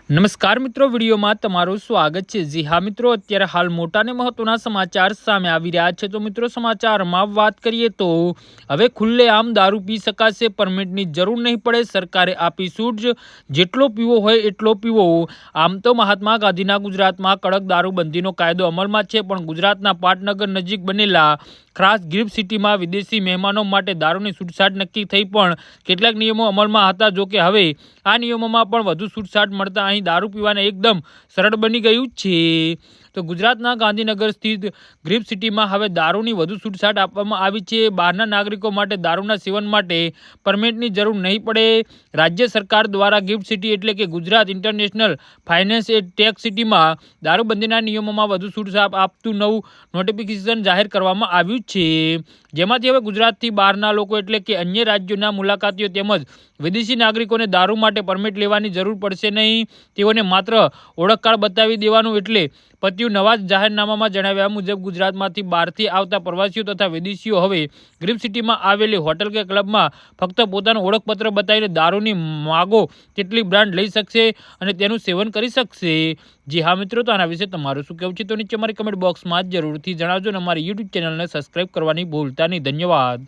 નમસ્કાર મિત્રો, વિડીયોમાં તમારું સ્વાગત છે। જી હા મિત્રો, અત્યારે હાલ મોટા અને મહત્વના સમાચાર સામે આવી રહ્યા છે। તો મિત્રો, સમાચારમાં વાત કરીએ તો હવે ખુલ્લેઆમ દારૂ પી શકાશે, પરમિટની જરૂર નહીં પડે, સરકારે આપી છૂટ, જેટલો પીવો હોય એટલો પીવો। આમ તો મહાત્મા ગાંધીના ગુજરાતમાં કડક દારૂબંધીનો કાયદો અમલમાં છે, પણ ગુજરાતના પાટનગર નજીક બનેલા ખાસ ગિફ્ટ સિટીમાં વિદેશી મહેમાનો માટે દારૂની છૂટછાટ નક્કી થઈ, પણ કેટલાક નિયમો અમલમાં હતા। જો કે હવે આ નિયમોમાં પણ વધુ છૂટછાટ મળતા અહીં દારૂ પીવાને એકદમ સરળ બની ગયું છે। તો ગુજરાતના ગાંધીનગર સ્થિત ગિફ્ટ સિટીમાં હવે દારૂની વધુ છૂટછાટ આપવામાં આવી છે। બહારના નાગરિકો માટે દારૂના સેવન માટે પરમિટની જરૂર નહીં પડે। રાજ્ય સરકાર દ્વારા ગિફ્ટ સિટી એટલે કે Gujarat international finance and tech સિટીમાં દારૂબંધીના નિયમોમાં વધુ છૂટછાટ આપતું નવું નોટિફિકેશન જાહેર કરવામાં આવ્યું છે, જેમાંથી હવે ગુજરાતથી બહારના લોકો એટલે કે અન્ય રાજ્યોના મુલાકાતીઓ તેમજ વિદેશી નાગરિકોને દારૂ માટે પરમિટ લેવાની જરૂર પડશે નહીં। તેઓને માત્ર ઓળખ કાર્ડ બતાવી દેવાનું એટલે પત્યું। નવા જાહેરનામામાં જણાવ્યા મુજબ ગુજરાતમાંથી બહારથી આવતા પ્રવાસીઓ તથા વિદેશીઓ હવે ગિફ્ટ સિટીમાં આવેલી હોટલ કે ક્લબમાં ફક્ત પોતાનું ઓળખપત્ર બતાવીને દારૂની માગો તેટલી બ્રાન્ડ લઈ શકશે અને તેનું સેવન કરી શકશે। જી હા મિત્રો, તો આના વિશે તમારું શું કહેવું છે તો નીચે અમારી કમેન્ટ બોક્સમાં જરૂરથી જણાવજો અને અમારી યુટ્યુબ ચેનલને સબસ્ક્રાઈબ કરવાની ભૂલતા નહીં। ધન્યવાદ।